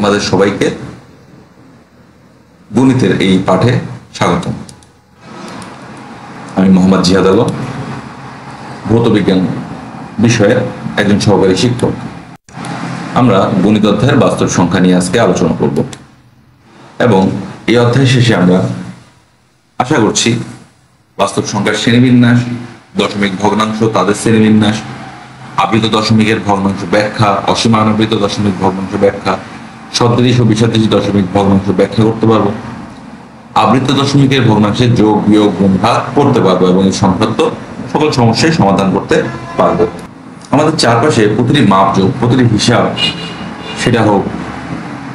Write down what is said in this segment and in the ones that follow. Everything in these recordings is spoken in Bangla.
তোমাদের সবাইকে গণিতের এই পাঠে স্বাগতম। আমি মোহাম্মদ জিহাদ আলম, ভৌত বিজ্ঞান বিষয়ের একজন সহকারী শিক্ষক। আমরা গণিত অধ্যায়ের বাস্তব সংখ্যা নিয়ে আজকে আলোচনা করব এবং এই অধ্যায় শেষে আমরা আশা করছি বাস্তব সংখ্যার শ্রেণীবিন্যাস, দশমিক ভগ্নাংশ, তাদের শ্রেণীবিন্যাস, আবৃত দশমিকের ভগ্নাংশ ব্যাখ্যা, অসীমানুবৃত দশমিক ভগ্নাংশ ব্যাখ্যা, সদৃশ ও বিসদৃশ দশমিক ভগ্নাংশ ব্যাখ্যা করতে পারবো, আবৃত দশমিকের ভগ্নাংশের যোগ বিয়োগ গুণ ভাগ করতে পারবো এবং এই সংক্রান্ত সকল সমস্যার সমাধান করতে পারবো। আমাদের চারপাশে প্রতিটি মাপযোগ, প্রতিটি হিসাব, সেটা হোক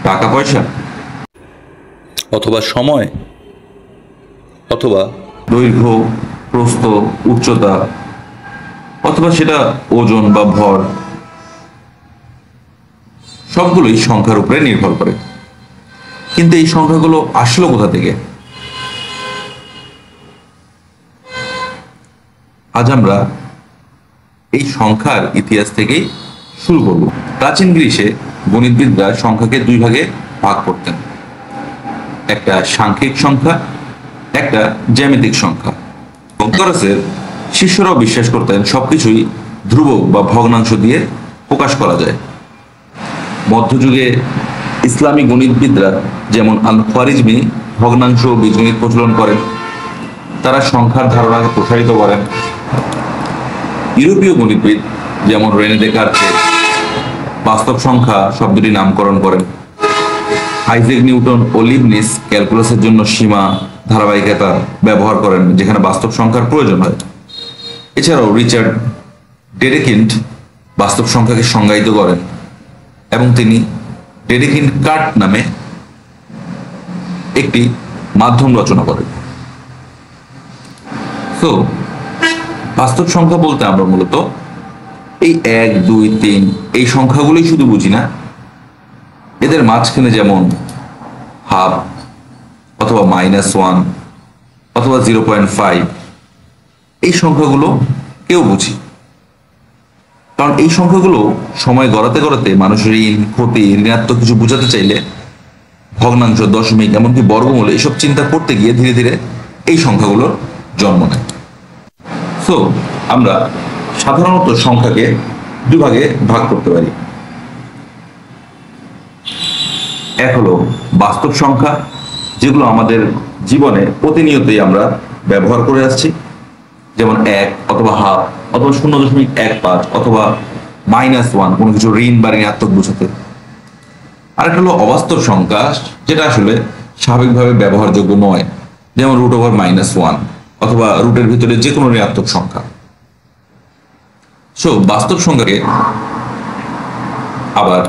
টাকা পয়সা অথবা সময় অথবা দৈর্ঘ্য, প্রস্থ, উচ্চতা অথবা সেটা ওজন বা ভর, সবগুলোই সংখ্যার উপরে নির্ভর করে। কিন্তু এই সংখ্যাগুলো আসলো কোথা থেকে? আজ আমরা এই সংখ্যার ইতিহাস থেকেই শুরু করব। প্রাচীন গ্রীসে গণিতবিদরা সংখ্যাকে দুই ভাগে ভাগ করতেন, একটা সাংখ্যিক সংখ্যা, একটা জ্যামিতিক সংখ্যা। পিথাগোরাসের শিষ্যরাও বিশ্বাস করতেন সবকিছুই ধ্রুবক বা ভগ্নাংশ দিয়ে প্রকাশ করা যায়। মধ্যযুগে ইসলামী গণিতবিদরা যেমন আল খোয়ারিজমি ভগ্নাংশ ও বীজগণিত প্রচলন করেন, তারা সংখ্যার ধারণাকে প্রসারিত করেন। ইউরোপীয় গণিতবিদ যেমন রেনে দেকার্তে বাস্তব সংখ্যা শব্দটি নামকরণ করেন। আইজ্যাক নিউটন ও লিবনিজ ক্যালকুলাসের জন্য সীমা, ধারাবাহিকতা ব্যবহার করেন, যেখানে বাস্তব সংখ্যার প্রয়োজন হয়। এছাড়াও রিচার্ড ডেডেকিন্ড বাস্তব সংখ্যাকে সংজ্ঞায়িত করেন এবং তিনি ডেডেকিন্ড কার্ট নামে একটি মাধ্যম রচনা করেন। তো বাস্তব সংখ্যা বলতে আমরা মূলত এই 1, 2, 3 এই সংখ্যাগুলোই শুধু বুঝি না, এদের মাঝখানে যেমন হাফ অথবা -1 অথবা 0.5 এই সংখ্যাগুলো কেউ বুঝি। কারণ এই সংখ্যাগুলো সময় গড়াতে গড়াতে মানুষের ঋণ, ক্ষতি, ঋণাত্মক কিছু বোঝাতে চাইলে ভগ্নাংশ, দশমিক, এমনকি বর্গমূল এইসব চিন্তা করতে গিয়ে ধীরে ধীরে এই সংখ্যাগুলোর জন্ম নেয়। সো আমরা সাধারণত সংখ্যাকে দুভাগে ভাগ করতে পারি। এক হলো বাস্তব সংখ্যা, যেগুলো আমাদের জীবনে প্রতিনিয়তই আমরা ব্যবহার করে আসছি, যেমন 1 অথবা হাফ অথবা 0.15 অথবা -1 কোনো কিছু ঋণ বা ঋণাত্মক বোঝাতে। আরেকটা হলো অবাস্তব সংখ্যা, যেটা আসলে স্বাভাবিকভাবে ব্যবহারযোগ্য নয়, যেমন √1 অথবা রুটের ভিতরে যে কোনো ঋণাত্মক সংখ্যা। সো বাস্তব সংখ্যাকে আবার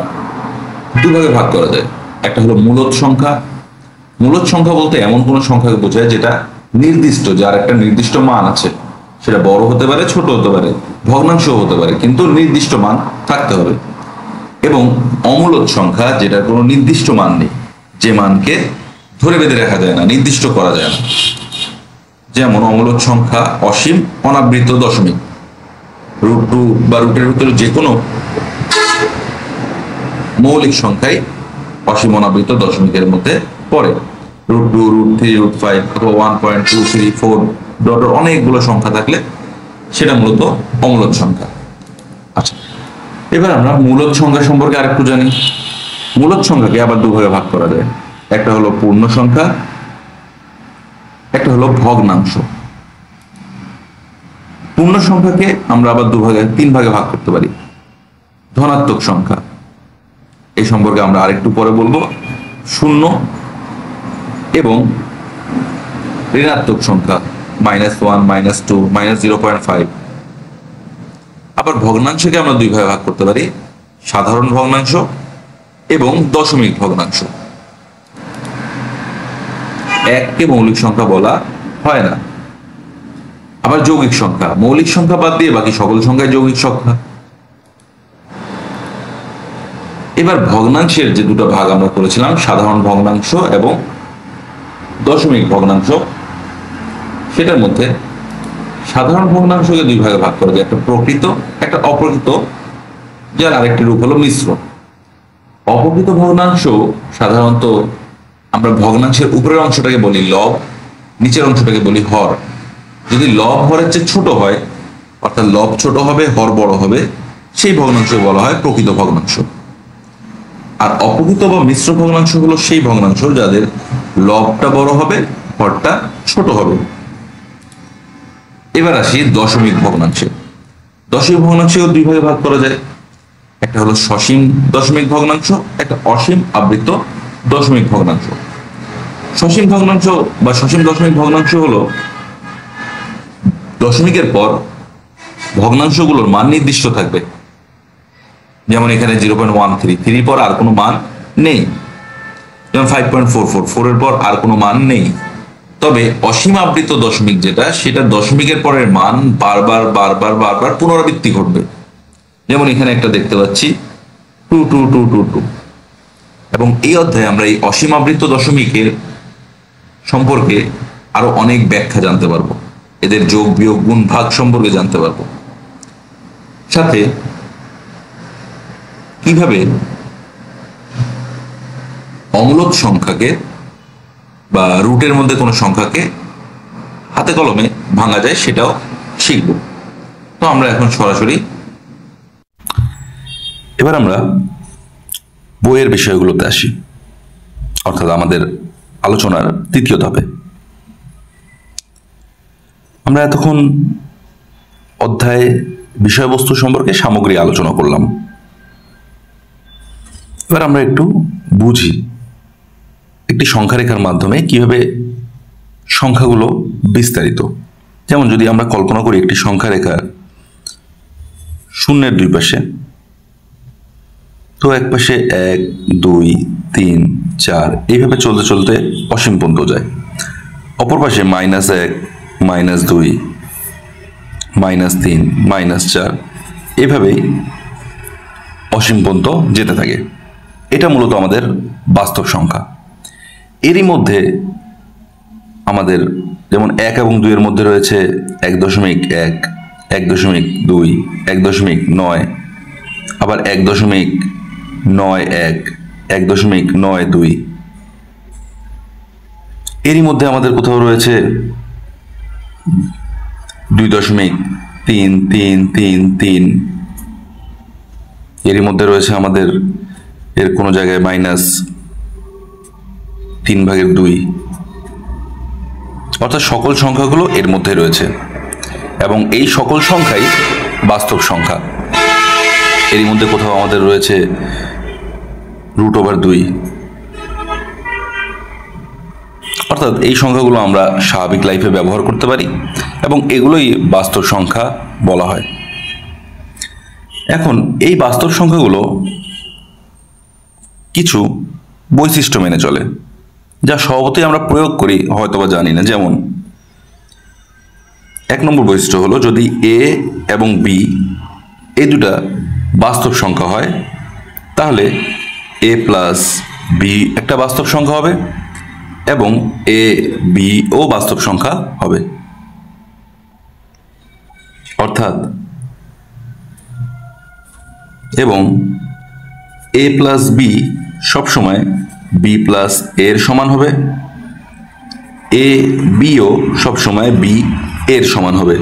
দুভাগে ভাগ করা যায়। একটা হলো মূলদ সংখ্যা। মূলদ সংখ্যা বলতে এমন কোনো সংখ্যাকে বোঝায় যেটা নির্দিষ্ট, যার একটা নির্দিষ্ট মান আছে, সেটা বড় হতে পারে, ছোট হতে পারে, ভগ্নাংশ হতে পারে, কিন্তু নির্দিষ্ট মান থাকতে হবে। এবং অমূলদ সংখ্যা, যেটার কোনো নির্দিষ্ট মান নেই, যে মানকে ধরে বেঁধে রাখা যায় না, নির্দিষ্ট করা যায় না। যেমন অমূলদ সংখ্যা অসীম অনাবৃত দশমিক, √2 বা রুটের ভিতরে যে কোনো মৌলিক সংখ্যাই অসীম অনাবৃত দশমিকের মধ্যে পড়ে। √2, √3, √5 অথবা 1.234 ডটের অনেকগুলো সংখ্যা থাকলে সেটা মূলত অমূলদ সংখ্যা। আচ্ছা, এবার আমরা মূলদ সংখ্যা সম্পর্কে আরেকটু জানি। মূলদ সংখ্যাকে আবার দুভাগে ভাগ করা যায়। একটা হলো পূর্ণ সংখ্যা, একটা হলো ভগ্নাংশ। পূর্ণ সংখ্যাকে আমরা আবার তিন ভাগে ভাগ করতে পারি। ধনাত্মক সংখ্যা, এই সম্পর্কে আমরা আরেকটু পরে বলবো। শূন্য এবং ঋণাত্মক সংখ্যা -1, -2, -0.5। আবার ভগ্নাংশকে আমরা দুই ভাগে ভাগ করতে পারি, সাধারণ ভগ্নাংশ এবং দশমিক ভগ্নাংশ। এককে মৌলিক সংখ্যা বলা হয় না। আবার যৌগিক সংখ্যা, মৌলিক সংখ্যা বাদ দিয়ে বাকি সকল সংখ্যায় যৌগিক সংখ্যা। এবার ভগ্নাংশের যে দুটো ভাগ আমরা করেছিলাম, সাধারণ ভগ্নাংশ এবং দশমিক ভগ্নাংশ, সেটার মধ্যে সাধারণ ভগ্নাংশকে দুই ভাগে ভাগ করা যায়, একটা প্রকৃত, একটা অপ্রকৃত, যার আরেকটি রূপ হলো মিশ্র। অপকৃত ভগ্নাংশ সাধারণত আমরা ভগ্নাংশের উপরের অংশটাকে বলি লব, নিচের অংশটাকে বলি হর। যদি লব হরের চেয়ে ছোট হয়, অর্থাৎ লব ছোট হবে হর বড় হবে, সেই ভগ্নাংশ বলা হয় প্রকৃত ভগ্নাংশ। আর অপকৃত বা মিশ্র ভগ্নাংশ হলো সেই ভগ্নাংশ যাদের লবটা বড় হবে হরটা ছোট হবে। এবার আসি দশমিক ভগ্নাংশে। দশমিক ভগ্নাংশকে দুই ভাগে ভাগ করা যায়, একটা হলো সসীম দশমিক ভগ্নাংশ, একটা অসীম আবৃত দশমিক ভগ্নাংশ। সসীম ভগ্নাংশ বা সসীম দশমিক ভগ্নাংশ হলো দশমিকের পর ভগ্নাংশগুলোর মান নির্দিষ্ট থাকবে। যেমন এখানে 0.13, 3 পর আর কোনো মান নেই। যেমন 5.44, এর পর আর কোনো মান নেই। তবে অসীম আবৃত দশমিক যেটা, সেটা দশমিকের পরের মান বারবার বারবার বারবার পুনরাবৃত্তি ঘটবে। যেমন এখানে একটা দেখতে পাচ্ছি 22222। এবং এই অধ্যায়ে আমরা এই অসীম আবৃত দশমিকের সম্পর্কে আরো অনেক ব্যাখ্যা জানতে পারবো, এদের যোগ বিয়োগ গুণ ভাগ সম্পর্কে জানতে পারবো, সাথে কিভাবে অম্লক সংখ্যাকে বা রুটের মধ্যে কোনো সংখ্যাকে হাতে কলমে ভাঙা যায় সেটাও শিখব। তো আমরা এখন সরাসরি এবার আমরা বইয়ের বিষয়গুলোতে আসি, অর্থাৎ আমাদের আলোচনার তৃতীয় ধাপে। আমরা এতক্ষণ অধ্যায় বিষয়বস্তু সম্পর্কে সামগ্রী আলোচনা করলাম। এবার আমরা একটু বুঝি একটি সংখ্যারেখার মাধ্যমে কিভাবে সংখ্যাগুলো বিস্তারিত। যেমন যদি আমরা কল্পনা করি একটি সংখ্যারেখার শূন্যের দুই পাশে, তো এক পাশে 1 2 3 4 এইভাবে চলতে চলতে অসীম পর্যন্ত যায়। অপর পাশে -1 -2 -3 -4 এভাবেই অসীম পর্যন্ত যেতে থাকে। এটা মূলত আমাদের বাস্তব সংখ্যা। এরই মধ্যে আমাদের যেমন 1 এবং 2 এর মধ্যে রয়েছে 1.1, 1.2, 1.9, আবার 1.91, 1.92। এরই মধ্যে আমাদের কোথাও রয়েছে 2.33333। এরই মধ্যে রয়েছে আমাদের এর কোনো জায়গায় -3/2। অর্থাৎ সকল সংখ্যাগুলো এর মধ্যে রয়েছে এবং এই সকল সংখ্যাই বাস্তব সংখ্যা। এরই মধ্যে কোথাও আমাদের রয়েছে √2। অর্থাৎ এই সংখ্যাগুলো আমরা স্বাভাবিক লাইফে ব্যবহার করতে পারি এবং এগুলোই বাস্তব সংখ্যা বলা হয়। এখন এই বাস্তব সংখ্যাগুলো কিছু বৈশিষ্ট্য মেনে চলে, যা স্বভাবতই আমরা প্রয়োগ করি হয়তোবা জানি না। যেমন 1 নম্বর বৈশিষ্ট্য হলো, যদি a এবং b এই দুটা বাস্তব সংখ্যা হয় তাহলে a প্লাস b একটা বাস্তব সংখ্যা হবে এবং a b ও বাস্তব সংখ্যা হবে। অর্থাৎ এবং a প্লাস b সবসময় b প্লাস a এর সমান হবে, a b ও সবসময় b এর সমান হবে।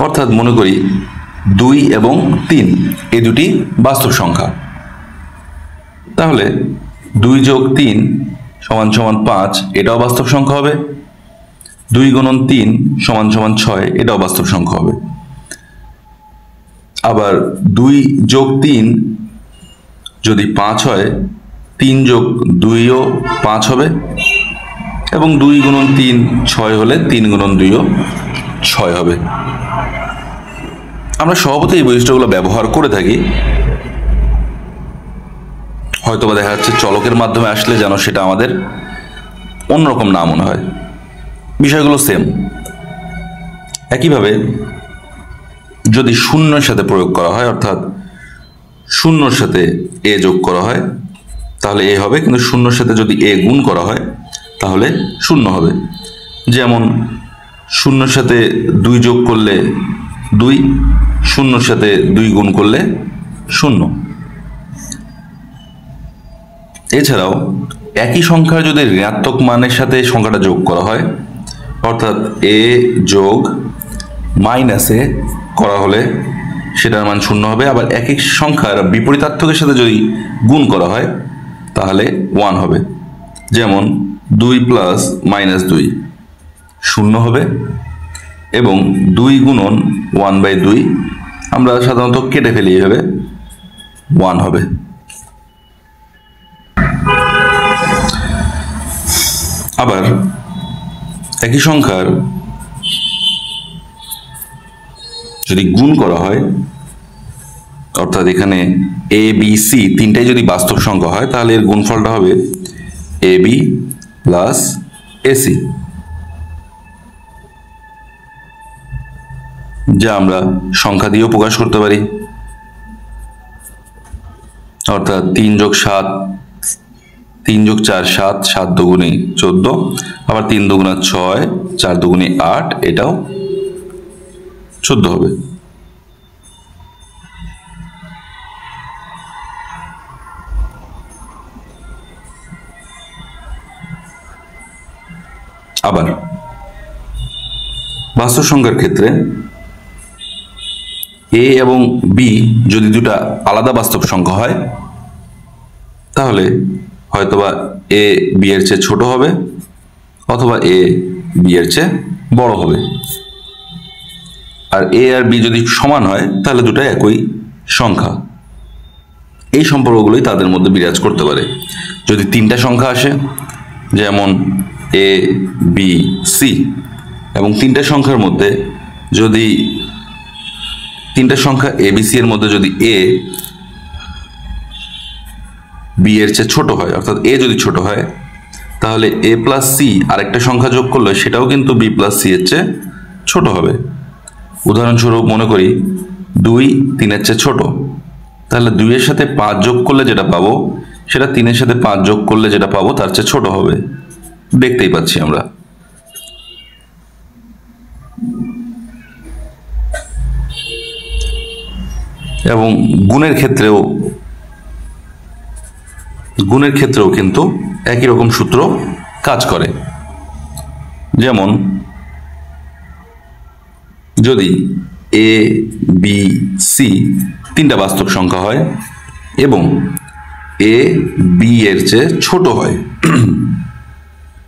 অর্থাৎ মনে করি 2 এবং 3 এই দুটি বাস্তব সংখ্যা, তাহলে 2 + 3 = 5 এটাও বাস্তব সংখ্যা হবে, 2 × 3 = 6 এটাও বাস্তব সংখ্যা হবে। আবার 2 + 3 যদি 5 হয়, 3 + 2 ও 5 হবে এবং 2 × 3 6 হলে 3 × 2 ও 6 হবে। আমরা স্বভাবতই এই বৈশিষ্ট্যগুলো ব্যবহার করে থাকি। হয়তোবা দেখা যাচ্ছে চলকের মাধ্যমে আসলে যেন সেটা আমাদের অন্যরকম না মনে হয়। বিষয়গুলো সেম। একইভাবে যদি শূন্যের সাথে প্রয়োগ করা হয়, অর্থাৎ শূন্যর সাথে a যোগ করা হয় তাহলে a হবে, কিন্তু শূন্যর সাথে যদি a গুণ করা হয় তাহলে 0 হবে। যেমন শূন্যর সাথে 2 যোগ করলে 2, শূন্যর সাথে 2 গুণ করলে 0। এছাড়াও একই সংখ্যার যদি ঋণাত্মক মানের সাথে সংখ্যাটা যোগ করা হয়, অর্থাৎ a যোগ মাইনাসে করা হলে সেটার মান 0 হবে। আবার একই সংখ্যার বিপরীতার্থকের সাথে যদি গুণ করা হয় তাহলে 1 হবে। যেমন 2 প্লাস মাইনাস 2 0 হবে, এবং 2 গুণন 1/2 আমরা সাধারণত কেটে ফেলি, এইভাবে 1 হবে। আবার একই সংখ্যার যদি গুণ করা হয়, অর্থাৎ এখানে a b c তিনটাই যদি বাস্তব সংখ্যা হয় তাহলে এর গুণফলটা হবে ab প্লাস ac, যা আমরা সংখ্যা দিয়েও প্রকাশ করতে পারি। অর্থাৎ 3 যোগ 7, 3 যোগ 4 7, 7 দুগুণে 14, আবার 3 দুগুণে 6, 4 দুগুণে 8, এটাও 14 হবে। আবার বাস্তব সংখ্যার ক্ষেত্রে a এবং b যদি দুটা আলাদা বাস্তব সংখ্যা হয় তাহলে হয়তোবা a b এর চেয়ে ছোট হবে, অথবা a b এর চেয়ে বড় হবে। আর a আর b যদি সমান হয় তাহলে দুটো একই সংখ্যা। এই সম্পর্কগুলোই তাদের মধ্যে বিরাজ করতে পারে। যদি তিনটা সংখ্যা আসে, যেমন a b c, এবং তিনটা সংখ্যার মধ্যে যদি তিনটা সংখ্যা a b c এর মধ্যে যদি a b এর চেয়ে ছোট হয়, অর্থাৎ a যদি ছোট হয়, তাহলে a প্লাস c আরেকটা সংখ্যা যোগ করলে সেটাও কিন্তু b প্লাস c এর চেয়ে ছোট হবে। উদাহরণস্বরূপ মনে করি 2 3 এর চেয়ে ছোট, তাহলে 2 এর সাথে 5 যোগ করলে যেটা পাবো সেটা 3 এর সাথে 5 যোগ করলে যেটা পাবো তার চেয়ে ছোট হবে। দেখতেই পাচ্ছি আমরা। এবং গুণের ক্ষেত্রেও কিন্তু একই রকম সূত্র কাজ করে। যেমন যদি a b c তিনটা বাস্তব সংখ্যা হয় এবং a b এর চেয়ে ছোট হয়,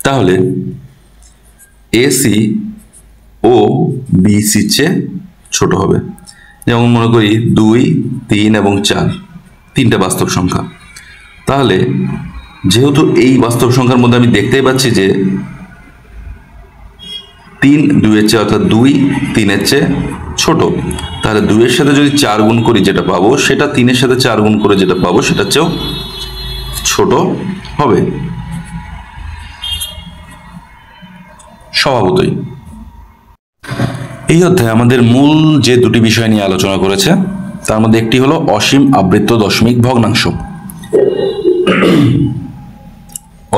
তাহলে ac ও bc চেয়ে ছোট হবে। যেমন মনে করি 2 3 এবং 4 তিনটা বাস্তব সংখ্যা, তাহলে যেহেতু এই বাস্তব সংখ্যার মধ্যে আমি দেখতেই পাচ্ছি যে 3 2 এর চেয়ে, অর্থাৎ 2 3 এর চেয়ে ছোট, তাহলে 2 এর সাথে যদি 4 গুণ করি যেটা পাবো সেটা 3 এর সাথে 4 গুণ করে যেটা পাবো সেটা চেয়েও ছোট হবে স্বভাবতই। এই অধ্যায়ে আমাদের মূল যে দুটি বিষয় নিয়ে আলোচনা করেছে তার মধ্যে একটি হলো অসীম আবৃত্ত দশমিক ভগ্নাংশ।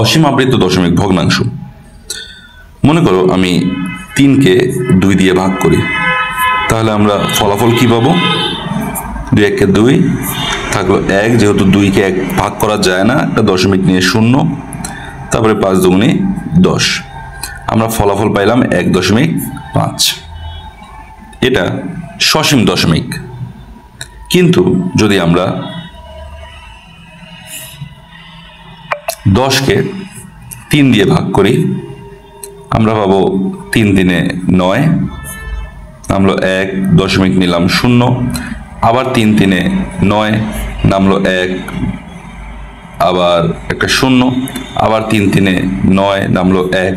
অসীম আবৃত্ত দশমিক ভগ্নাংশ, মনে করো আমি 3 কে 2 দিয়ে ভাগ করি, তাহলে আমরা ফলাফল কি পাবো? 2 1 কে 2 থাকলো 1, যেহেতু 2 কে 1 ভাগ করা যায় না, একটা দশমিক নিয়ে 0, তারপরে 5 দুগুণে 10, আমরা ফলাফল পাইলাম 1.5। এটা সসীম দশমিক। কিন্তু যদি আমরা 10 কে 3 দিয়ে ভাগ করি, আমরা পাবো 3 দিনে 9, নামলো 1, দশমিক নিলাম 0, আবার 3 দিনে 9, নামলো 1, আবার একটা 0, আবার 3 দিনে 9, নামলো 1।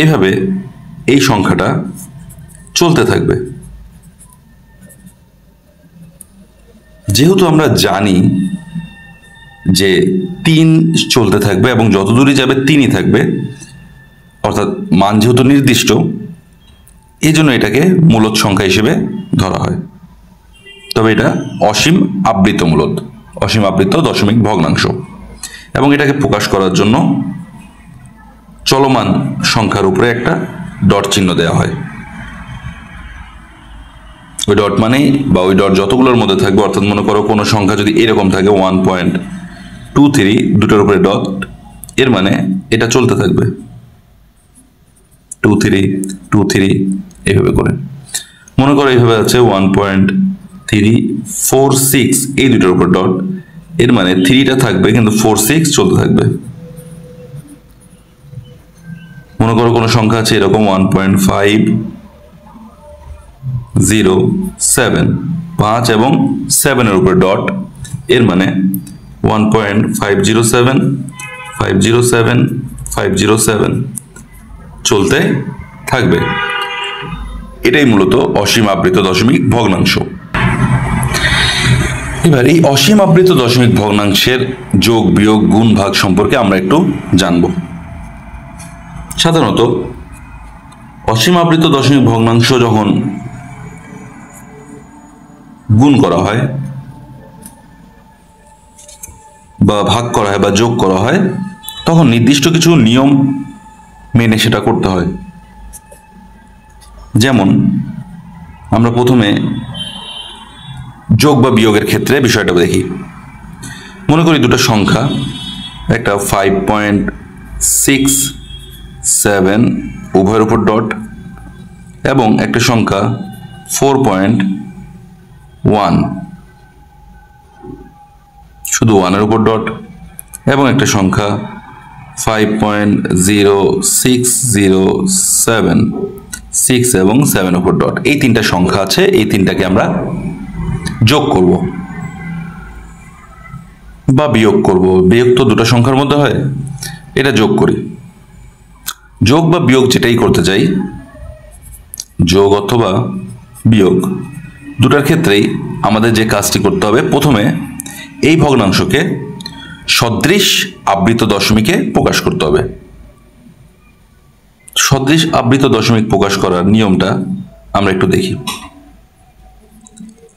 এভাবে এই সংখ্যাটা চলতে থাকবে। যেহেতু আমরা জানি যে 3 চলতে থাকবে এবং যত দূরই যাবে 3ই থাকবে, অর্থাৎ মান যেহেতু নির্দিষ্ট, এই জন্য এটাকে মূলদ সংখ্যা হিসেবে ধরা হয়। তবে এটা অসীম আবৃত মূলদ, অসীম আবৃত দশমিক ভগ্নাংশ, এবং এটাকে প্রকাশ করার জন্য চলমান সংখ্যার উপরে একটা ডট চিহ্ন দেওয়া হয়। ওই ডট মানে বা ওই ডট যতগুলোর মধ্যে থাকবে, অর্থাৎ মনে করো কোনো সংখ্যা যদি এরকম থাকে 1.23 দুটোর উপরে ডট, এর মানে এটা চলতে থাকবে 2323 এইভাবে করে। মনে করো এইভাবে আছে 1.346 এই দুটোর উপর ডট, এর মানে 3টা থাকবে কিন্তু 46 চলতে থাকবে। মনে করো কোনো সংখ্যা আছে এরকম 1.507 5 এবং 7 এর উপর ডট, এর মানে 1.507 507 507 চলতে থাকবে। এটাই মূলত অসীম আবৃত দশমিক ভগ্নাংশ। এবার এই অসীম আবৃত দশমিক ভগ্নাংশের যোগ বিয়োগ গুণ ভাগ সম্পর্কে আমরা একটু জানব। সাধারণত অসীম আবৃত দশমিক ভগ্নাংশ যখন গুণ করা হয় বা ভাগ করা হয় বা যোগ করা হয়, তখন নির্দিষ্ট কিছু নিয়ম মেনে সেটা করতে হয়। যেমন আমরা প্রথমে যোগ বা বিয়োগের ক্ষেত্রে বিষয়টা দেখি। মনে করি দুটো সংখ্যা, একটা 5.67 উভয়ের উপর ডট এবং একটা সংখ্যা 4.1 শুধু 1 এর উপর ডট এবং একটা সংখ্যা 5.0607 6 এবং 7 উপর ডট। এই তিনটা সংখ্যা আছে, এই তিনটাকে আমরা যোগ করব বা বিয়োগ করব। বিয়োগ তো দুটো সংখ্যার মধ্যে হয়, এটা যোগ করি। যোগ বা বিয়োগ যেটাই করতে চাই, যোগ অথবা বিয়োগ দুটার ক্ষেত্রেই আমাদের যে কাজটি করতে হবে, প্রথমে এই ভগ্নাংশকে সদৃশ আবৃত দশমিকে প্রকাশ করতে হবে। সদৃশ আবৃত দশমিক প্রকাশ করার নিয়মটা আমরা একটু দেখি।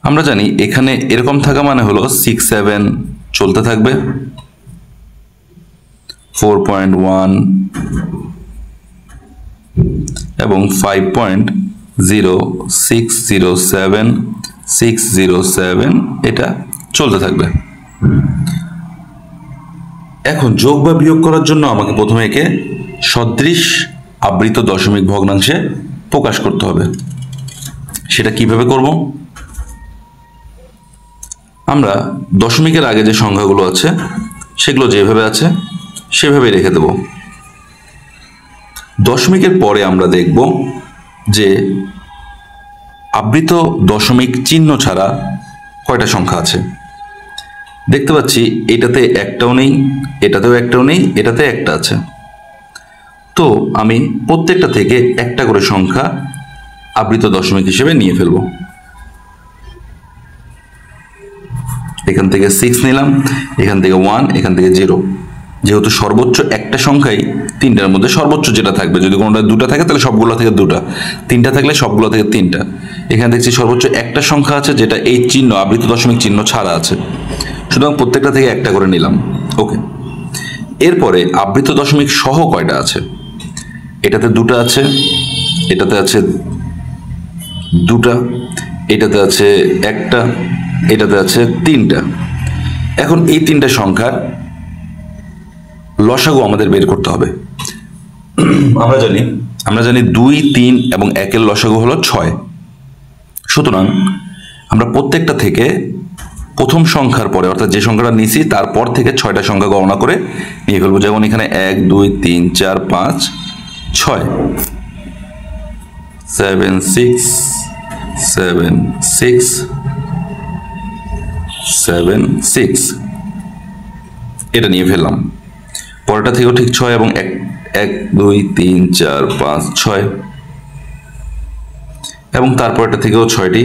আমরা জানি এখানে এরকম থাকা মানে হলো 6 7 চলতে থাকবে, 4.1 এবং 5.0607 607 এটা চলতে থাকবে। এখন যোগ বা বিয়োগ করার জন্য আমাকে প্রথমে একে সদৃশ আবৃত দশমিক ভগ্নাংশে প্রকাশ করতে হবে। সেটা কিভাবে করব? আমরা দশমিকের আগে যে সংখ্যাগুলো আছে সেগুলো যেভাবে আছে সেভাবেই রেখে দেব। দশমিকের পরে আমরা দেখব যে আবৃত দশমিক চিহ্ন ছাড়া কয়টা সংখ্যা আছে। দেখতে পাচ্ছি এটাতে একটাও নেই, এটাতেও একটাও নেই, এটাতে একটা আছে। তো আমি প্রত্যেকটা থেকে একটা করে সংখ্যা আবৃত দশমিক হিসেবে নিয়ে ফেলব। এখান থেকে 6 নিলাম, এখান থেকে 1, এখান থেকে 0। যেহেতু সর্বোচ্চ একটা সংখ্যাই তিনটার মধ্যে সর্বোচ্চ যেটা থাকবে, যদি কোনোটা দুটা থাকে তাহলে সবগুলো থেকে দুটা, তিনটা থাকলে সবগুলো থেকে তিনটা। এখানে দেখছি সর্বোচ্চ একটা সংখ্যা আছে যেটা এই চিহ্ন আবৃত দশমিক চিহ্ন ছাড়া আছে, সুতরাং প্রত্যেকটা থেকে একটা করে নিলাম। ওকে, এরপরে আবৃত দশমিক সহ কয়টা আছে? এটাতে দুটো আছে, এটাতে আছে দুটা, এটাতে আছে একটা, এটাতে আছে তিনটা। এখন এই তিনটা সংখ্যার লসাগু আমাদের বের করতে হবে। আমরা জানি 2 3 এবং 1 এর লসাগু হলো 6। সুতরাং আমরা প্রত্যেকটা থেকে প্রথম সংখ্যার পরে, অর্থাৎ যে সংখ্যাটা নিছি তারপর থেকে 6টা সংখ্যা গণনা করে নিয়ে ফেলবো। যেমন এখানে 1 2 3 4 5 6 7 6 7 6 7 6 এটা নিয়ে ফেললাম। পরেরটা থেকেও ঠিক 6 এবং 1 2 3 4 5 6 এবং তারপরটা থেকেও 6টি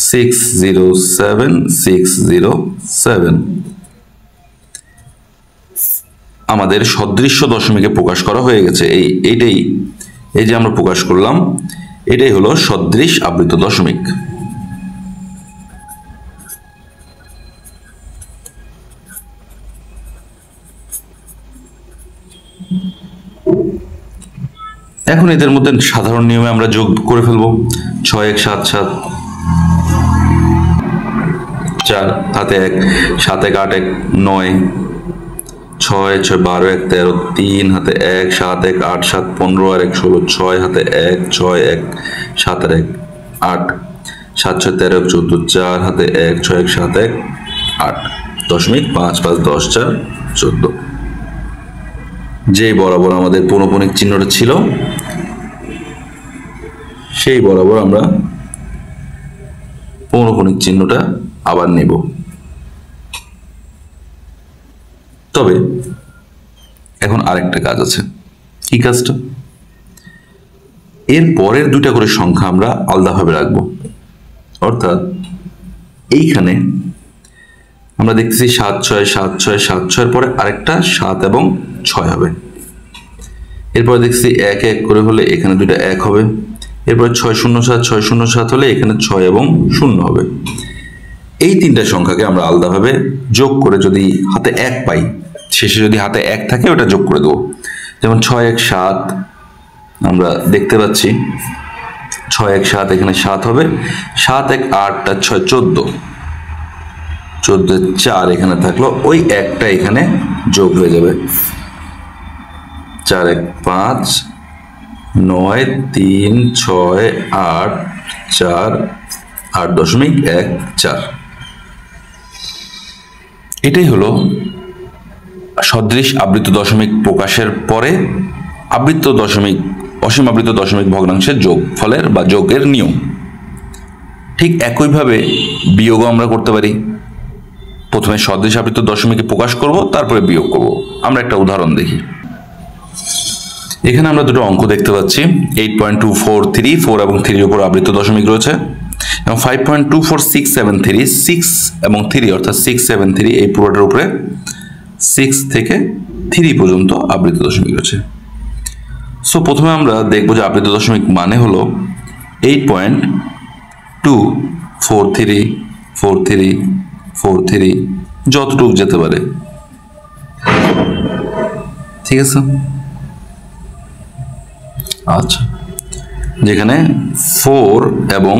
6 0 7 6 0 7। আমাদের সদৃশ্য দশমিকে প্রকাশ করা হয়ে গেছে। এই যে আমরা প্রকাশ করলাম, এটাই হলো সদৃশ আবৃত দশমিক। এখন এদের মধ্যে সাধারণ নিয়মে আমরা যোগ করে ফেলবো। 6 1 7 7 4 হাতে 1, 7 1 8 1 9, 6 6 12 1 13, 3 হাতে 1, 7 1 8 7 15 আর 1 16, 6 হাতে 1, 6 1 7 আর 1 8, 7 6 13 14, 4 হাতে 1, 6 1 7 1 8, 0.5 5 10 4 14। যে বরাবর আমাদের পৌনঃপুনিক চিহ্নটা ছিল সেই বরাবর আমরা পৌনঃপুনিক চিহ্নটা আবার নেব। তবে এখন আরেকটা কাজ আছে। কি কাজটা? এর পরের দুইটা করে সংখ্যা আমরা আলাদাভাবে রাখবো। অর্থাৎ এইখানে আমরা দেখতেছি 7 6 7 6 7 6 এর পরে আরেকটা 7 এবং 6 হবে। এরপরে দেখছি 1 1 করে হলে এখানে দুইটা 1 হবে। এরপরে 6 0 7 6 0 7 হলে এখানে 6 এবং 0 হবে। এই তিনটা সংখ্যাকে আমরা আলাদাভাবে যোগ করে যদি হাতে 1 পাই, শেষে যদি হাতে 1 থাকে ওটা যোগ করে দেবো। যেমন 6 1 7 আমরা দেখতে পাচ্ছি 6 1 7 এখানে 7 হবে, 7 1 8 আর 6 14, 14 4 এখানে থাকলো, ওই একটা এখানে যোগ হয়ে যাবে। 4 1 5 9 3 6 8 4 8.14। এটাই হলো সদৃশ আবৃত দশমিক প্রকাশের পরে আবৃত দশমিক অসীম আবৃত দশমিক ভগ্নাংশের যোগফলের বা যোগের নিয়ম। ঠিক একইভাবে বিয়োগও আমরা করতে পারি। প্রথমে সদৃশ আবৃত দশমিকে প্রকাশ করব, তারপরে বিয়োগ করব। আমরা একটা উদাহরণ দেখি। এখানে আমরা দুটো অঙ্ক দেখতে পাচ্ছি। 8.243 4 এবং 3 এর উপর আবৃত দশমিক রয়েছে এবং 5.24673 6 এবং 3 অর্থাৎ 673 এই পুরোটার উপরে 6 থেকে 3 পর্যন্ত আবৃত দশমিক রয়েছে। সো প্রথমে আমরা দেখব যে আবৃত দশমিক মানে হলো 8.2434343 যতটুক যেতে পারে। ঠিক আছে, আচ্ছা, যেখানে 4 এবং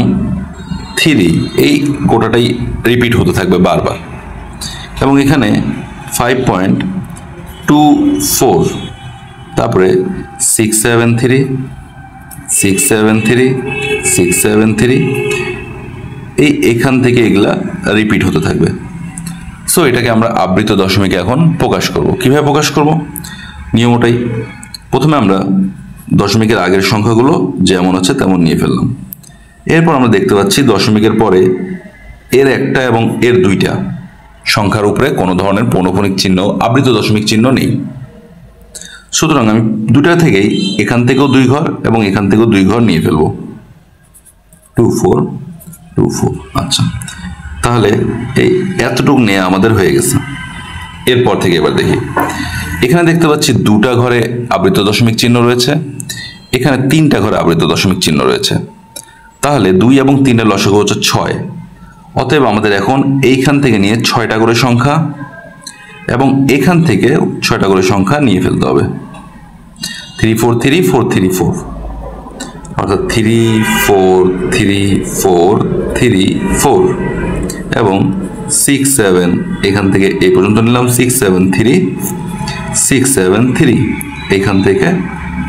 3 এই গোটাটাই রিপিট হতে থাকবে বারবার, এবং এখানে 5.24 তারপরে 673 673 673 এখান থেকে এগুলা রিপিট হতে থাকবে। সো এটাকে আমরা আবৃত দশমিকে এখন প্রকাশ করব। কিভাবে প্রকাশ করব? নিয়ম ওটাই। প্রথমে আমরা দশমিকের আগের সংখ্যাগুলো যেমন আছে তেমন নিয়ে ফেললাম। এরপর আমরা দেখতে পাচ্ছি দশমিকের পরে এর একটা এবং এর দুইটা সংখ্যার উপরে কোনো ধরনের পৌনঃপুনিক চিহ্ন, আবৃত দশমিক চিহ্ন নেই। সুতরাং আমি দুটা থেকেই এখান থেকেও 2 ঘর এবং এখান থেকেও 2 ঘর নিয়ে ফেলবো। 2 4 2 4। আচ্ছা, তাহলে এই এতটুক নিয়ে আমাদের হয়ে গেছে। এরপর থেকে এবার দেখি, এখানে দেখতে পাচ্ছি 2টা ঘরে আবৃত দশমিক চিহ্ন রয়েছে, এখানে 3টা ঘরে আবৃত দশমিক চিহ্ন রয়েছে। তাহলে 2 এবং 3 এর লসাগু হচ্ছে 6। অতএব আমাদের এখন এইখান থেকে নিয়ে 6টা করে সংখ্যা এবং এখান থেকে 6টা করে সংখ্যা নিয়ে ফেলতে হবে। 3 4 3 4 3 4 অর্থাৎ 3 4 3 4 3 4 এবং 6 7 এখান থেকে এই পর্যন্ত নিলাম। 6 7 3 6 7 3 এখান থেকে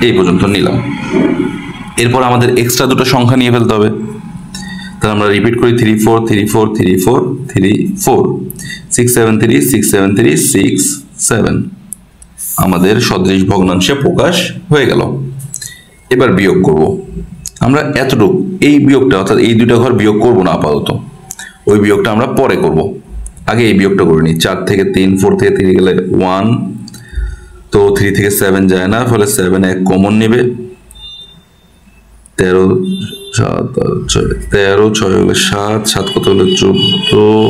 এই পর্যন্ত নিলাম। এরপর আমাদের এক্সট্রা দুটো সংখ্যা নিয়ে ফেলতে হবে। তাহলে আমরা রিপিট করি 3 4 3 4 3 4 3 4 6 7 3 6 7 3 6 7 আমাদের সদৃশ ভগ্নাংশে প্রকাশ হয়ে গেল। এবার বিয়োগ করব। আমরা এতটুকু এই বিয়োগটা অর্থাৎ এই 2টা ঘর বিয়োগ করব না আপাতত, ওই বিয়োগটা আমরা পরে করব। আগে এই বিয়োগটা করে নিই। 4 থেকে 3 4 থেকে 3 গেলে 1, তো 3 থেকে 7 যায় না, ফলে 7 এক কমন নেবে। 13 7 13 6 হলে 7 7 কত হলো 14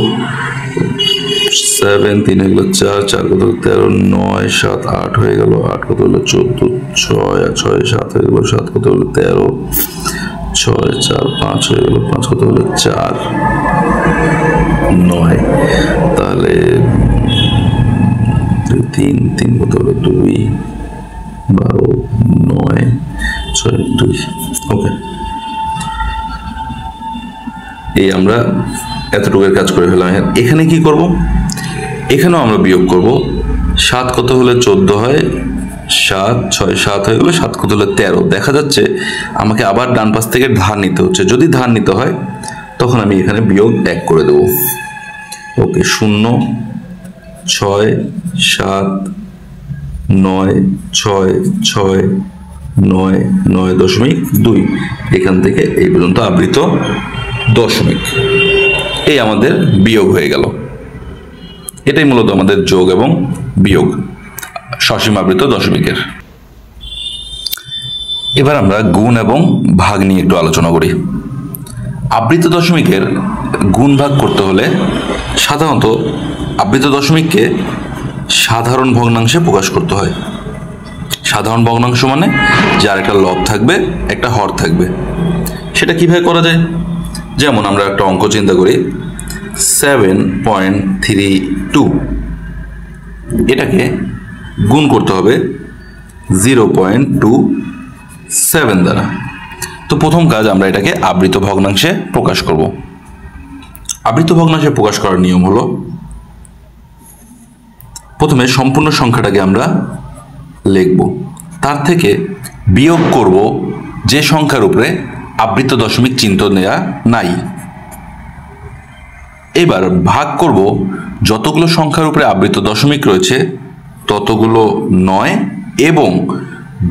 7 3 হলো 4 4 কত হলো 13 9 7 8 হয়ে গেল 8 কত হলো 14 6 6 7 হয়ে গেল 7 কত হলো 13 6 4 5 হয়ে গেল 5 কত হলো 4 9 তাহলে 3 3 কত হলো 2 12 9 6 2। ওকে, এই আমরা এতটুকুর কাজ করে ফেললাম। এখানে কি করব, এখানেও আমরা বিয়োগ করব। 7 কত হলে 14 হয়, 7 6 7 হয়ে গেলে 7 কত হলে 13। দেখা যাচ্ছে আমাকে আবার ডান পাশ থেকে ধার নিতে হচ্ছে। যদি ধার নিতে হয় তখন আমি এখানে বিয়োগ 1 করে দেব। ওকে, 0 6 7 9 6 6 9 9.2, এখান থেকে এই পর্যন্ত আবৃত দশমিক। এই আমাদের বিয়োগ হয়ে গেল। এটাই মূলত আমাদের যোগ এবং বিয়োগ সসীম আবৃত দশমিকের। এবার আমরা গুণ এবং ভাগ নিয়ে একটু আলোচনা করি। আবৃত দশমিকের গুণ ভাগ করতে হলে সাধারণত আবৃত দশমিককে সাধারণ ভগ্নাংশে প্রকাশ করতে হয়। সাধারণ ভগ্নাংশ মানে যার একটা লব থাকবে, একটা হর থাকবে। সেটা কিভাবে করা যায়? যেমন আমরা একটা অঙ্ক চিন্তা করি, 7.32, এটাকে গুণ করতে হবে 0.27 দ্বারা। তো প্রথম কাজ, আমরা এটাকে আবৃত ভগ্নাংশে প্রকাশ করব। আবৃত ভগ্নাংশে প্রকাশ করার নিয়ম হলো, প্রথমে সম্পূর্ণ সংখ্যাটাকে আমরা লিখব, তার থেকে বিয়োগ করব যে সংখ্যার উপরে আবৃত দশমিক চিহ্ন নেওয়া নাই। এবার ভাগ করব যতগুলো সংখ্যার উপরে আবৃত দশমিক রয়েছে ততগুলো 9, এবং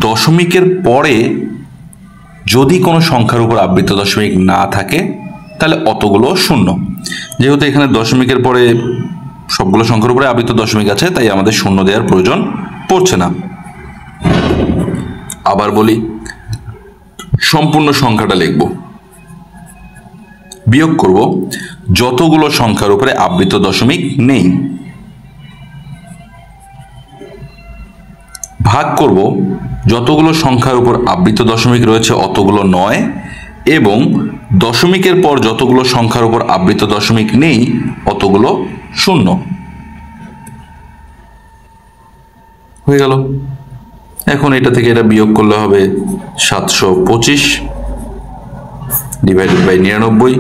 দশমিকের পরে যদি কোনো সংখ্যার উপর আবৃত দশমিক না থাকে তাহলে অতগুলো 0। যেহেতু এখানে দশমিকের পরে সবগুলো সংখ্যার উপরে আবৃত দশমিক আছে, তাই আমাদের 0 দেওয়ার প্রয়োজন পড়ছে না। আবার বলি, সম্পূর্ণ সংখ্যাটা লিখব, বিয়োগ করব যতগুলো সংখ্যার উপরে আবৃত দশমিক নেই, ভাগ করব যতগুলো সংখ্যার উপর আবৃত দশমিক রয়েছে অতগুলো 9, এবং দশমিকের পর যতগুলো সংখ্যার উপর আবৃত দশমিক নেই অতগুলো 0 হয়ে গেল। এখন এটা থেকে এটা বিয়োগ করলে হবে 725 ডিভাইডেড বাই 99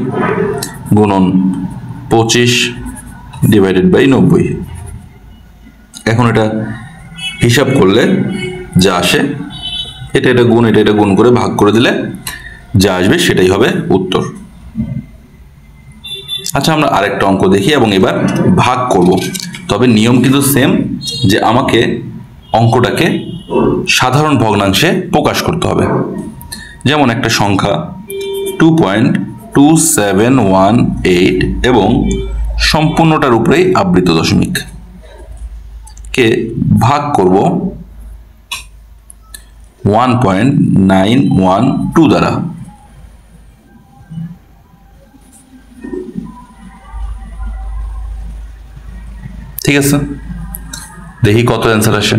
গুণন 25 ডিভাইডেড বাই 90। এখন এটা হিসাব করলে যা আসে, এটা গুণ করে ভাগ করে দিলে যা আসবে সেটাই হবে উত্তর। আচ্ছা, আমরা আরেকটা অঙ্ক দেখি এবং এবার ভাগ করব। তবে নিয়ম কিন্তু সেম, যে আমাকে অঙ্কটাকে সাধারণ ভগ্নাংশে প্রকাশ করতে হবে। যেমন একটা সংখ্যা 2.2718 এবং সম্পূর্ণটার উপরেই আবৃত দশমিক কে ভাগ করব 1.912 দ্বারা। ঠিক আছে, দেখি কত অ্যান্সার আসে।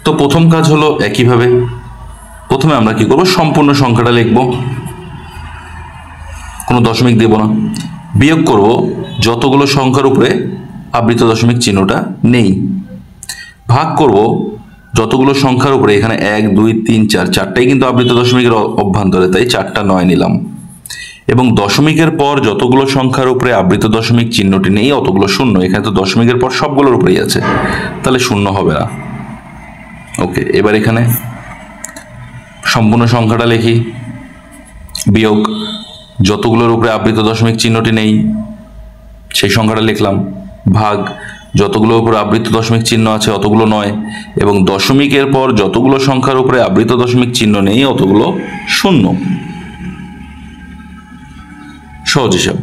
তো প্রথম কাজ হলো একইভাবে প্রথমে আমরা কি করব, সম্পূর্ণ সংখ্যাটা লিখব, কোনো দশমিক দেব না, বিয়োগ করব যতগুলো সংখ্যার উপরে আবৃত দশমিক চিহ্নটা নেই, ভাগ করব যতগুলো সংখ্যার উপরে, এখানে 1 2 3 4 চারটাই কিন্তু আবৃত দশমিকের অভ্যন্তরে, তাই 4টা 9 নিলাম, এবং দশমিকের পর যতগুলো সংখ্যার উপরে আবৃত দশমিক চিহ্নটি নেই অতগুলো 0। এখানে তো দশমিকের পর সবগুলোর উপরেই আছে, তাহলে 0 হবে না। ওকে, এবার এখানে সম্পূর্ণ সংখ্যাটা লিখি, বিয়োগ যতগুলোর উপরে আবৃত দশমিক চিহ্নটি নেই সেই সংখ্যাটা লিখলাম, ভাগ যতগুলোর উপরে আবৃত দশমিক চিহ্ন আছে অতগুলো 9, এবং দশমিকের পর যতগুলো সংখ্যার উপরে আবৃত দশমিক চিহ্ন নেই অতগুলো 0। সহজ হিসাব।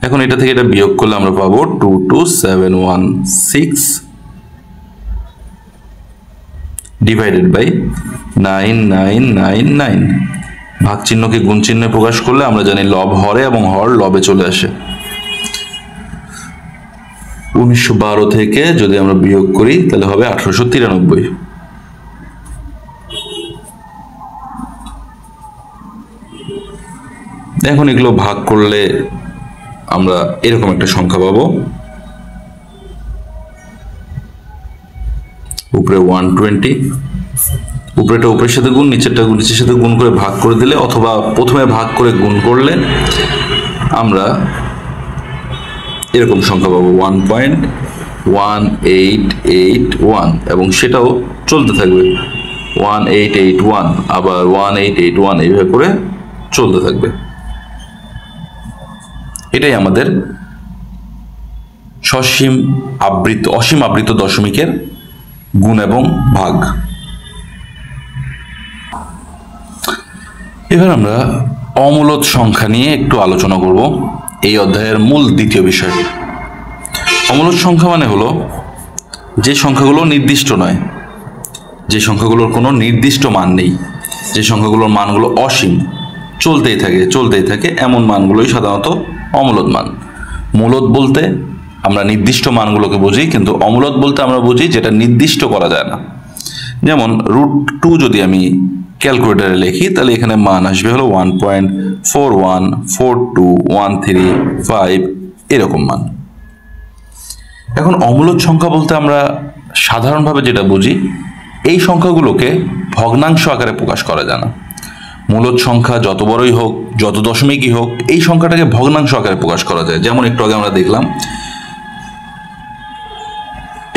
এখন এটা থেকে এটা বিয়োগ করলে আমরা পাবো 22716 ডিভাইডেড বাই 9999। ভাগ চিহ্নকে গুণ চিহ্নে প্রকাশ করলে আমরা জানি লব হরে এবং হর লবে চলে আসে। 1912 থেকে যদি আমরা বিয়োগ করি তাহলে হবে 1893। এখন এগুলো ভাগ করলে আমরা এরকম একটা সংখ্যা পাবো, উপরে 120, উপরেটা উপরের সাথে গুণ, নিচেরটা নিচের সাথে গুণ করে ভাগ করে দিলে, অথবা প্রথমে ভাগ করে গুণ করলে আমরা এরকম সংখ্যা পাবো 1.1881 এবং সেটাও চলতে থাকবে 1881 আবার 1881 এইভাবে করে চলতে থাকবে। এটাই আমাদের অসীম আবৃত দশমিকের গুণ এবং ভাগ। এবার আমরা অমূলদ সংখ্যা নিয়ে একটু আলোচনা করব, এই অধ্যায়ের মূল দ্বিতীয় বিষয়। অমূলদ সংখ্যা মানে হলো যে সংখ্যাগুলো নির্দিষ্ট নয়, যে সংখ্যাগুলোর কোনো নির্দিষ্ট মান নেই, যে সংখ্যাগুলোর মানগুলো অসীম, চলতেই থাকে এমন মানগুলোই সাধারণত অমূলদ মান। মূলদ বলতে আমরা নির্দিষ্ট মানগুলোকে বুঝি, কিন্তু অমূলদ বলতে আমরা বুঝি যেটা নির্দিষ্ট করা যায় না। যেমন √2 যদি আমি ক্যালকুলেটরে লিখি তাহলে এখানে মান আসবে হলো 1.414213 এরকম মান। এখন অমূলদ সংখ্যা বলতে আমরা সাধারণভাবে যেটা বুঝি, এই সংখ্যাগুলোকে ভগ্নাংশ আকারে প্রকাশ করা যায় না। মূলদ সংখ্যা যত বড়ই হোক, যত দশমিকই হোক, এই সংখ্যাটাকে ভগ্নাংশ আকারে প্রকাশ করা যায়। যেমন একটু আগে আমরা দেখলাম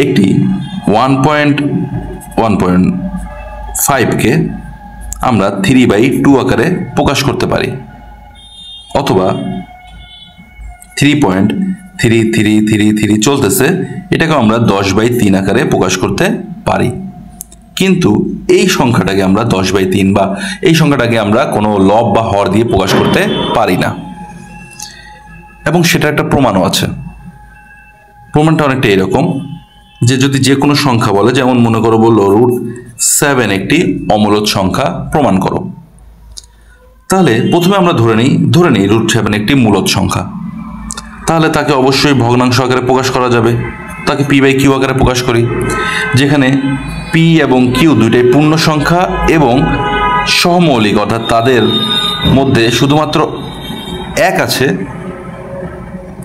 একটি 1.5কে আমরা 3/2 আকারে প্রকাশ করতে পারি, অথবা 3.3333 চলতেছে, এটাকে আমরা 10/3 আকারে প্রকাশ করতে পারি। কিন্তু এই সংখ্যাটাকে আমরা 10/3 বা এই সংখ্যাটাকে আমরা কোনো লব বা হর দিয়ে প্রকাশ করতে পারি না। এবং সেটা একটা প্রমাণও আছে। প্রমাণটা অনেকটা এরকম যে যদি যে কোনো সংখ্যা বলে, যেমন মনে করো বললো √7 একটি অমূলদ সংখ্যা প্রমাণ করো, তাহলে প্রথমে আমরা ধরে নিই √7 একটি মূলদ সংখ্যা, তাহলে তাকে অবশ্যই ভগ্নাংশ আকারে প্রকাশ করা যাবে। তাকে p/q আকারে প্রকাশ করি, যেখানে p এবং q দুইটাই পূর্ণ সংখ্যা এবং সহমৌলিক, অর্থাৎ তাদের মধ্যে শুধুমাত্র 1 আছে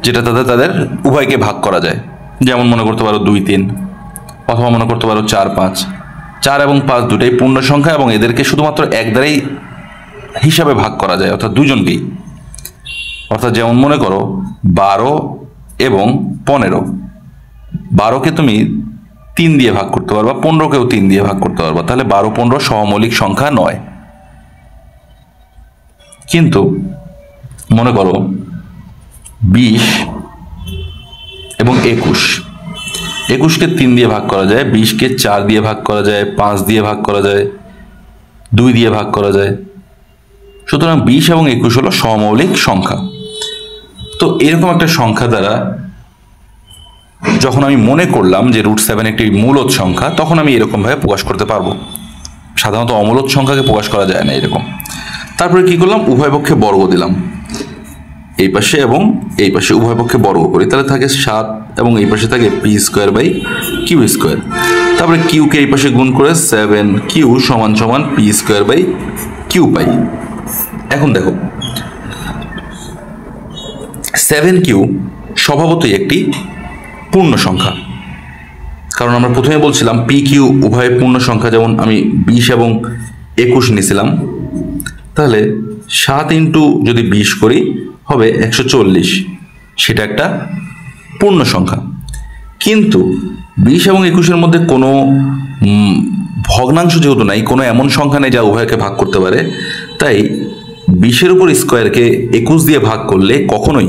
যেটা তাদের উভয়কে ভাগ করা যায়। যেমন মনে করতে পারো 2, 3, অথবা মনে করতে পারো 4, 5। 4 এবং 5 দুটাই পূর্ণ সংখ্যা এবং এদেরকে শুধুমাত্র 1 দ্বারাই হিসাবে ভাগ করা যায়, অর্থাৎ দুজনকেই। অর্থাৎ যেমন মনে করো 12 এবং 15। 12কে তুমি 3 দিয়ে ভাগ করতে পারবা, 15কেও 3 দিয়ে ভাগ করতে পারবা, তাহলে 12, 15 সহমৌলিক সংখ্যা নয়। কিন্তু মনে করো 20 এবং 21। 21কে 3 দিয়ে ভাগ করা যায়, 20কে 4 দিয়ে ভাগ করা যায়, 5 দিয়ে ভাগ করা যায়, 2 দিয়ে ভাগ করা যায়। সুতরাং 20 এবং 21 হলো সহমৌলিক সংখ্যা। তো এরকম একটা সংখ্যা দ্বারা যখন আমি মনে করলাম যে √7 একটি মূলদ সংখ্যা, তখন আমি এরকম ভাবে প্রকাশ করতে পারবো। সাধারণত অমূলদ সংখ্যাকে প্রকাশ করা যায় না এরকম। তারপরে কি করলাম, উভয় পক্ষে বর্গ দিলাম, এই পাশে এবং এই পাশে উভয় পক্ষে বর্গ করি, তাহলে থাকে 7 এবং এই পাশে থাকে p²/q²। তারপরে q কে এই পাশে গুণ করে 7q = p²/q পাই। এখন দেখো 7q স্বভাবতই একটি পূর্ণ সংখ্যা, কারণ আমরা প্রথমে বলছিলাম pq উভয় পূর্ণ সংখ্যা। যেমন আমি 20 এবং 21 নিয়েছিলাম, তাহলে 7 × যদি 20 করি হবে 140, সেটা একটা পূর্ণ সংখ্যা। কিন্তু 20 এবং 21-এর মধ্যে কোনো ভগ্নাংশ যেহেতু নাই, কোনো এমন সংখ্যা নেই যা উভয়কে ভাগ করতে পারে, তাই 20-এর উপর স্কোয়ারকে 21 দিয়ে ভাগ করলে কখনোই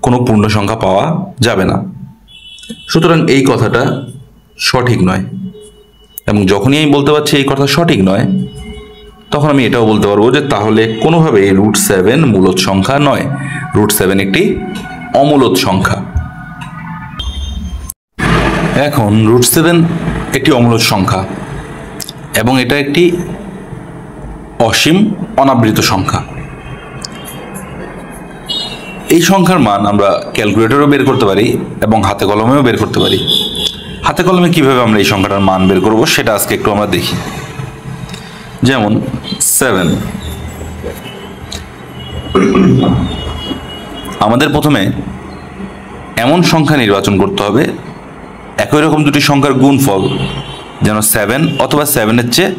কোনো পূর্ণ সংখ্যা পাওয়া যাবে না। সুতরাং এই কথাটা সঠিক নয়। এবং যখনই আমি বলতে পারছি এই কথা সঠিক নয়, তখন আমি এটাও বলতে পারবো যে তাহলে কোনোভাবে √7 মূলদ সংখ্যা নয়, √7 একটি অমূলদ সংখ্যা। এখন √7 একটি অমূলদ সংখ্যা এবং এটা একটি অসীম অনাবৃত সংখ্যা। এই সংখ্যার মান আমরা ক্যালকুলেটরেও বের করতে পারি এবং হাতে কলমেও বের করতে পারি। হাতে কলমে কিভাবে আমরা এই সংখ্যাটার মান বের করব সেটা আজকে একটু আমরা দেখি। যেমন 7, আমাদের প্রথমে এমন সংখ্যা নির্বাচন করতে হবে একই রকম দুটি সংখ্যার গুণফল যেন 7 অথবা 7-এর চেয়ে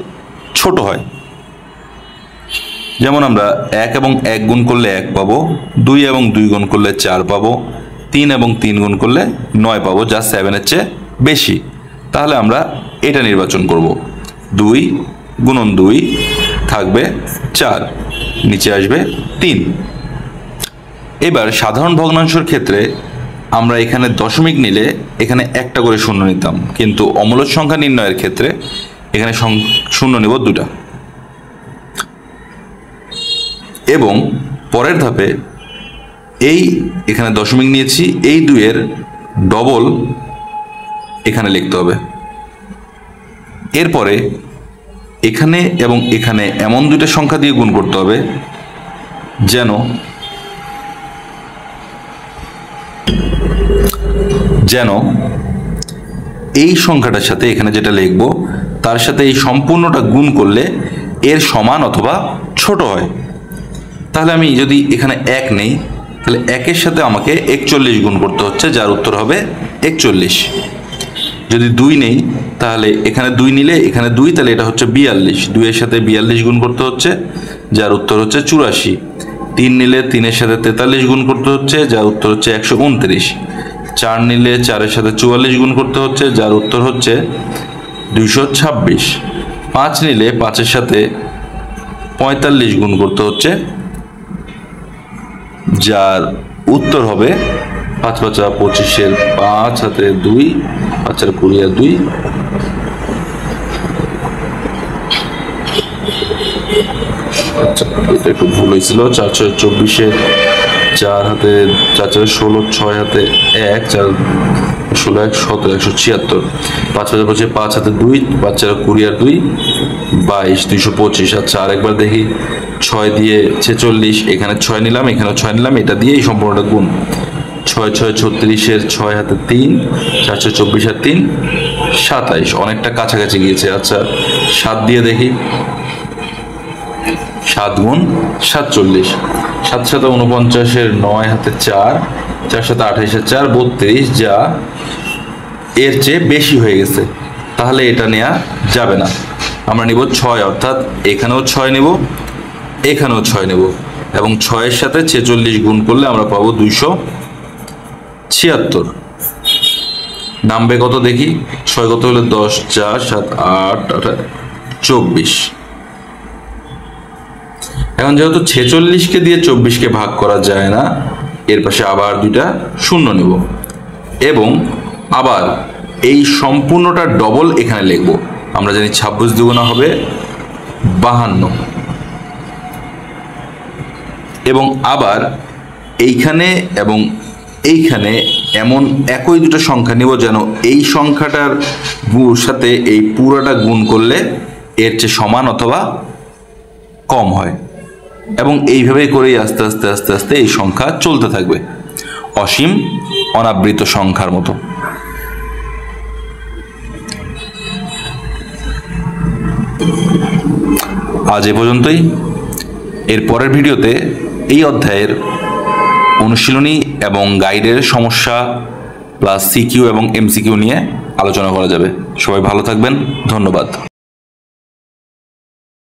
ছোট হয়। যেমন আমরা 1 এবং 1 গুণ করলে 1 পাবো, 2 এবং 2 গুণ করলে 4 পাবো, 3 এবং 3 গুণ করলে 9 পাবো, যা 7-এর চেয়ে বেশি। তাহলে আমরা এটা নির্বাচন করব। 2 গুণন 2 থাকবে 4, নিচে আসবে 3। এবার সাধারণ ভগ্নাংশের ক্ষেত্রে আমরা এখানে দশমিক নিলে এখানে একটা করে শূন্য নিতাম, কিন্তু অমূলদ সংখ্যা নির্ণয়ের ক্ষেত্রে এখানে শূন্য নিব 2টা। এবং পরের ধাপে এখানে দশমিক নিয়েছি, এই 2-এর ডবল এখানে লিখতে হবে। এরপরে এখানে এবং এখানে এমন 2টা সংখ্যা দিয়ে গুণ করতে হবে যেন এই সংখ্যাটার সাথে এখানে যেটা লিখব তার সাথে এই সম্পূর্ণটা গুণ করলে এর সমান অথবা ছোট হয়। তাহলে আমি যদি এখানে 1 নেই, তাহলে 1-এর সাথে আমাকে 41 গুণ করতে হচ্ছে, যার উত্তর হবে 41। যদি 2 নেই, তাহলে এখানে 2 নিলে এখানে 2, তাহলে এটা হচ্ছে 42। 2-এর সাথে 42 গুণ করতে হচ্ছে, যার উত্তর হচ্ছে 84। 3 নিলে 3-এর সাথে 43 গুণ করতে হচ্ছে, যার উত্তর হচ্ছে 129। 4 নিলে 4-এর সাথে 44 গুণ করতে হচ্ছে, যার উত্তর হচ্ছে 226। 5 নিলে 5-এর সাথে 45 গুণ করতে হচ্ছে, যার উত্তর হবে 5 × 5 = 25, 5 হাতে 2, 5 × 20 আর 2। আচ্ছা, এটা একটু ভুল হয়েছিল। 4 × 6 = 24, 4 হাতে 4 × 16, 6 হাতে 1, 4 16 1 17, 176। 5 × 5 = 25, 5 হাতে 2, 5 × 20 আর 2, 22, 225। আচ্ছা, আরেকবার দেখি। 6 দিয়ে 46, এখানে 6 নিলাম, এখানে 6 নিলাম, এটা দিয়ে এই সম্পূর্ণটা গুণ। 6 × 6 = 36, 6 হাতে 3, 4 × 6 = 24 আর 3 27। অনেকটা কাছাকাছি গিয়েছে। আচ্ছা, 7 দিয়ে দেখি। 7 × 47, 7 × 7 = 49, 9 হাতে 4, 4 × 7 = 28, 4 32, যা এর চেয়ে বেশি হয়ে গেছে। তাহলে এটা নেওয়া যাবে না। আমরা নিব 6, অর্থাৎ এখানেও 6 নেব, এখানেও 6 নেব, এবং 6-এর সাথে 46 গুণ করলে আমরা পাবো 276। নামবে কত দেখি। 6 কত হলে 10, 4 7 8 24। এখন যেহেতু 46-কে দিয়ে 24-কে ভাগ করা যায় না, এর পাশে আবার 2টা শূন্য নেব এবং আবার এই সম্পূর্ণটা ডবল এখানে লিখব। আমরা জানি 26 দুগুণা হবে 52, এবং আবার এইখানে এবং এইখানে এমন একই 2টা সংখ্যা নিব যেন এই সংখ্যাটার সাথে এই পুরোটা গুণ করলে এর চেয়ে সমান অথবা কম হয়, এবং এইভাবে করেই আস্তে আস্তে আস্তে আস্তে এই সংখ্যা চলতে থাকবে, অসীম অনাবৃত সংখ্যার মতো। আজ এ পর্যন্তই। এর পরের ভিডিওতে এই অধ্যায়ের অনুশীলনী এবং গাইডের সমস্যা প্লাস সিকিউ এবং এমসিকিউ নিয়ে আলোচনা করা যাবে। সবাই ভালো থাকবেন, ধন্যবাদ।